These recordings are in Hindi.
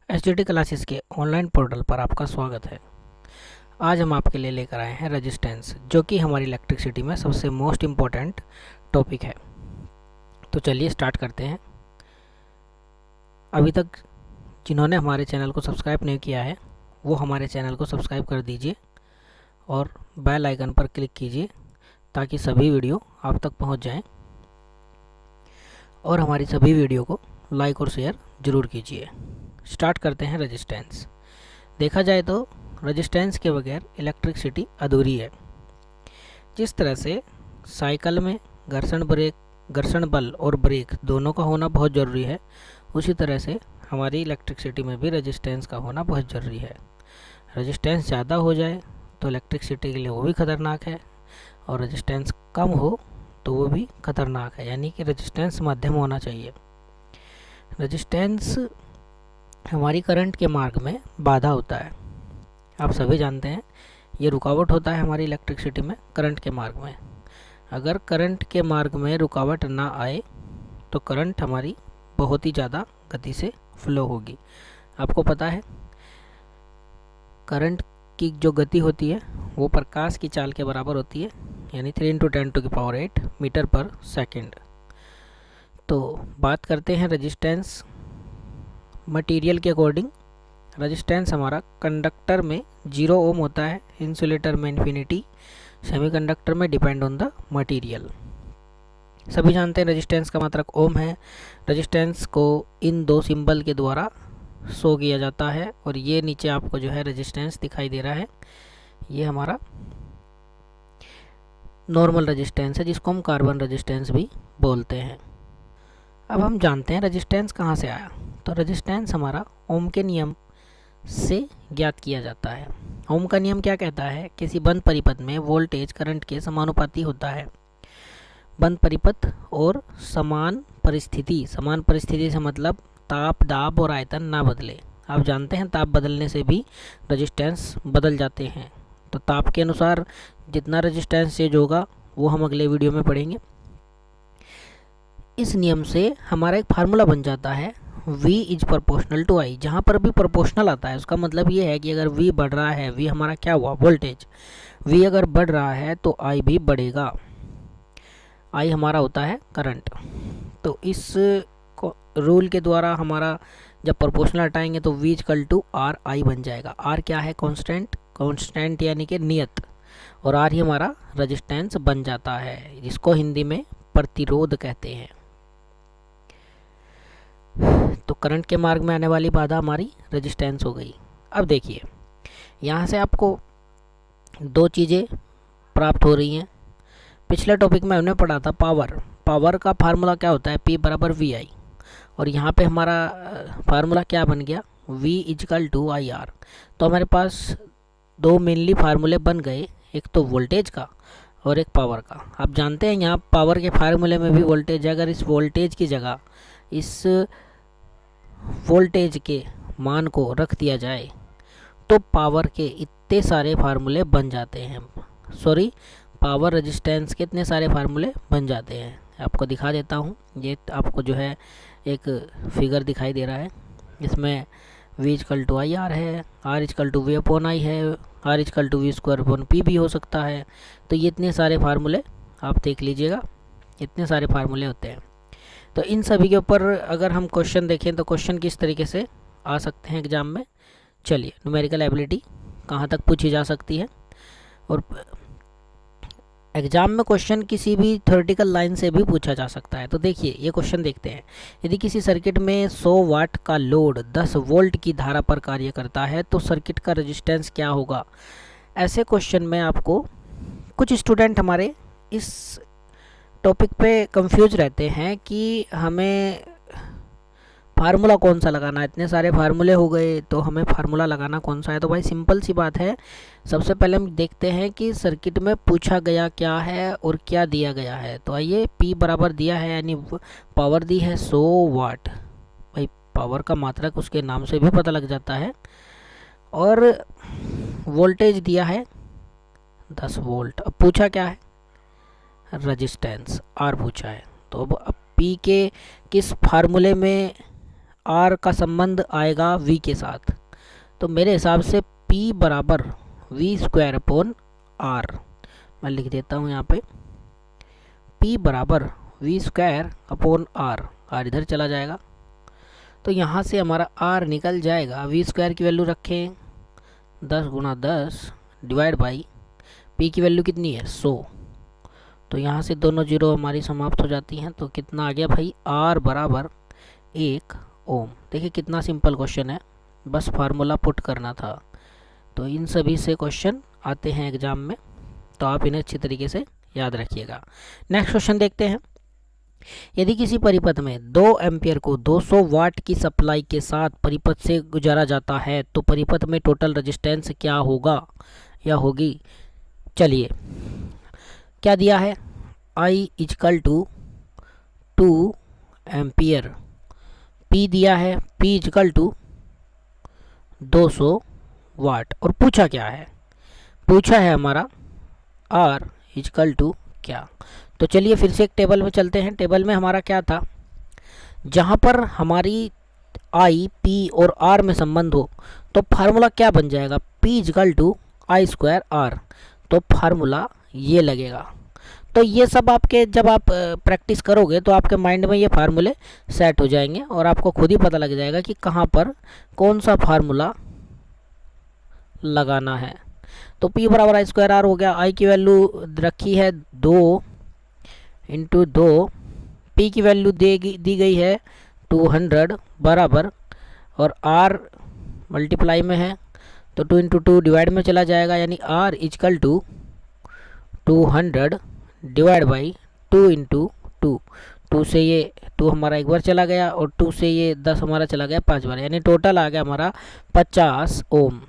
एचडीटी क्लासेस के ऑनलाइन पोर्टल पर आपका स्वागत है। आज हम आपके लिए लेकर आए हैं रेजिस्टेंस, जो कि हमारी इलेक्ट्रिसिटी में सबसे मोस्ट इम्पोर्टेंट टॉपिक है। तो चलिए स्टार्ट करते हैं। अभी तक जिन्होंने हमारे चैनल को सब्सक्राइब नहीं किया है वो हमारे चैनल को सब्सक्राइब कर दीजिए और बेल आइकन पर क्लिक कीजिए ताकि सभी वीडियो आप तक पहुंच जाएं, और हमारी सभी वीडियो को लाइक और शेयर ज़रूर कीजिए। स्टार्ट करते हैं। रेजिस्टेंस देखा जाए तो रेजिस्टेंस के बगैर इलेक्ट्रिसिटी अधूरी है। जिस तरह से साइकिल में घर्षण बल और ब्रेक दोनों का होना बहुत ज़रूरी है, उसी तरह से हमारी इलेक्ट्रिसिटी में भी रेजिस्टेंस का होना बहुत ज़रूरी है। रेजिस्टेंस ज़्यादा हो जाए तो इलेक्ट्रिसिटी के लिए वो भी ख़तरनाक है, और रेजिस्टेंस कम हो तो वो भी ख़तरनाक है, यानी कि रेजिस्टेंस मध्यम होना चाहिए। रेजिस्टेंस हमारी करंट के मार्ग में बाधा होता है। आप सभी जानते हैं ये रुकावट होता है हमारी इलेक्ट्रिसिटी में करंट के मार्ग में। अगर करंट के मार्ग में रुकावट ना आए तो करंट हमारी बहुत ही ज़्यादा गति से फ्लो होगी। आपको पता है करंट की जो गति होती है वो प्रकाश की चाल के बराबर होती है, यानी 3 × 10⁸ मीटर पर सेकेंड। तो बात करते हैं रेजिस्टेंस मटेरियल के अकॉर्डिंग। रेजिस्टेंस हमारा कंडक्टर में 0 ओम होता है, इंसुलेटर में इन्फिनिटी, सेमीकंडक्टर में डिपेंड ऑन द मटेरियल। सभी जानते हैं रेजिस्टेंस का मात्रक ओम है। रेजिस्टेंस को इन दो सिंबल के द्वारा शो किया जाता है, और ये नीचे आपको जो है रेजिस्टेंस दिखाई दे रहा है, ये हमारा नॉर्मल रेजिस्टेंस है, जिसको हम कार्बन रेजिस्टेंस भी बोलते हैं। अब हम जानते हैं रेजिस्टेंस कहाँ से आया। तो रेजिस्टेंस हमारा ओम के नियम से ज्ञात किया जाता है। ओम का नियम क्या कहता है? किसी बंद परिपथ में वोल्टेज करंट के समानुपाती होता है। बंद परिपथ और समान परिस्थिति से मतलब ताप, दाब और आयतन ना बदले। आप जानते हैं ताप बदलने से भी रेजिस्टेंस बदल जाते हैं। तो ताप के अनुसार जितना रेजिस्टेंस चेंज होगा वो हम अगले वीडियो में पढ़ेंगे। इस नियम से हमारा एक फार्मूला बन जाता है V is proportional to I। जहाँ पर भी प्रोपोर्शनल आता है उसका मतलब ये है कि अगर V बढ़ रहा है, V हमारा क्या हुआ? वोल्टेज। V अगर बढ़ रहा है तो I भी बढ़ेगा। I हमारा होता है करंट। तो इस रूल के द्वारा हमारा जब प्रोपोर्शनल हटाएंगे तो V = RI बन जाएगा। R क्या है? कांस्टेंट यानी कि नियत, और R ही हमारा रेजिस्टेंस बन जाता है, जिसको हिंदी में प्रतिरोध कहते हैं। तो करंट के मार्ग में आने वाली बाधा हमारी रेजिस्टेंस हो गई। अब देखिए यहाँ से आपको दो चीज़ें प्राप्त हो रही हैं। पिछले टॉपिक में हमने पढ़ा था पावर का फार्मूला क्या होता है? P = VI, और यहाँ पे हमारा फार्मूला क्या बन गया? V = IR। तो हमारे पास दो मेनली फार्मूले बन गए, एक तो वोल्टेज का और एक पावर का। आप जानते हैं यहाँ पावर के फार्मूले में भी वोल्टेज है। अगर इस वोल्टेज की जगह इस वोल्टेज के मान को रख दिया जाए तो पावर के इतने सारे फार्मूले बन जाते हैं। पावर रेजिस्टेंस के इतने सारे फार्मूले बन जाते हैं। आपको दिखा देता हूँ। ये आपको जो है एक फिगर दिखाई दे रहा है, इसमें V = IR है, R = V/I है, R = V² P भी हो सकता है। तो ये इतने सारे फार्मूले आप देख लीजिएगा, इतने सारे फार्मूले होते हैं। तो इन सभी के ऊपर अगर हम क्वेश्चन देखें तो क्वेश्चन किस तरीके से आ सकते हैं एग्जाम में। चलिए, न्यूमेरिकल एबिलिटी कहाँ तक पूछी जा सकती है, और एग्जाम में क्वेश्चन किसी भी थ्योरेटिकल लाइन से भी पूछा जा सकता है। तो देखिए ये क्वेश्चन देखते हैं। यदि किसी सर्किट में 100 वाट का लोड 10 वोल्ट की धारा पर कार्य करता है तो सर्किट का रेजिस्टेंस क्या होगा? ऐसे क्वेश्चन में आपको कुछ स्टूडेंट हमारे इस टॉपिक पे कंफ्यूज रहते हैं कि हमें फार्मूला कौन सा लगाना है। इतने सारे फार्मूले हो गए तो हमें फार्मूला लगाना कौन सा है? तो भाई सिंपल सी बात है। सबसे पहले हम देखते हैं कि सर्किट में पूछा गया क्या है और क्या दिया गया है। तो आइए, P बराबर दिया है, यानी पावर दी है 100 वाट। भाई पावर का मात्रक उसके नाम से भी पता लग जाता है। और वोल्टेज दिया है 10 वोल्ट। अब पूछा क्या है? रेजिस्टेंस R पूछा है। तो अब P के किस फार्मूले में आर का संबंध आएगा वी के साथ। तो मेरे हिसाब से P बराबर वी स्क्वायर अपॉन आर, मैं लिख देता हूँ यहाँ पे P बराबर V square upon R, R इधर चला जाएगा तो यहाँ से हमारा आर निकल जाएगा। वी स्क्वायर की वैल्यू रखें 10 गुणा 10 डिवाइड बाई P की वैल्यू कितनी है 100, तो यहाँ से दोनों जीरो हमारी समाप्त हो जाती हैं। तो कितना आ गया भाई, आर बराबर 1 ओम। देखिए कितना सिंपल क्वेश्चन है, बस फार्मूला पुट करना था। तो इन सभी से क्वेश्चन आते हैं एग्जाम में, तो आप इन्हें अच्छी तरीके से याद रखिएगा। नेक्स्ट क्वेश्चन देखते हैं। यदि किसी परिपथ में 2 एम्पियर को 200 वाट की सप्लाई के साथ परिपथ से गुजारा जाता है तो परिपथ में टोटल रेजिस्टेंस क्या होगा या होगी। चलिए क्या दिया है, I is equal to 2 ampere, P दिया है P इजकल टू 200 वाट, और पूछा क्या है, पूछा है हमारा R इजकल टू क्या। तो चलिए फिर से एक टेबल में चलते हैं। टेबल में हमारा क्या था, जहाँ पर हमारी I, P और R में संबंध हो तो फार्मूला क्या बन जाएगा, P is equal to I square R, तो फार्मूला ये लगेगा। तो ये सब आपके जब आप प्रैक्टिस करोगे तो आपके माइंड में ये फार्मूले सेट हो जाएंगे और आपको खुद ही पता लग जाएगा कि कहाँ पर कौन सा फार्मूला लगाना है। तो P बराबर आई स्क्वायर आर हो गया। I की वैल्यू रखी है 2 इंटू 2, P की वैल्यू दी गई है 200 बराबर, और R मल्टीप्लाई में है तो 2 इंटू 2 डिवाइड में चला जाएगा, यानी R is equal to 200 divide by 2 into 2। 2 से ये 2 हमारा एक बार चला गया और 2 से ये 10 हमारा चला गया 5 बार, यानी टोटल आ गया हमारा 50 ओम।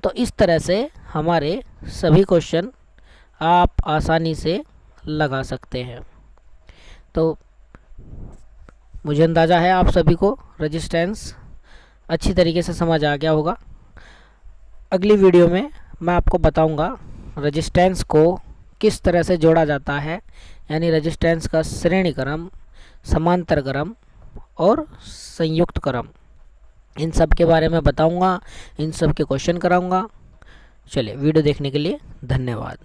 तो इस तरह से हमारे सभी क्वेश्चन आप आसानी से लगा सकते हैं। तो मुझे अंदाज़ा है आप सभी को रेजिस्टेंस अच्छी तरीके से समझ आ गया होगा। अगली वीडियो में मैं आपको बताऊंगा रेजिस्टेंस को किस तरह से जोड़ा जाता है, यानी रेजिस्टेंस का श्रेणी क्रम, समांतर क्रम और संयुक्त क्रम, इन सब के बारे में बताऊंगा, इन सब के क्वेश्चन कराऊंगा। चलिए वीडियो देखने के लिए धन्यवाद।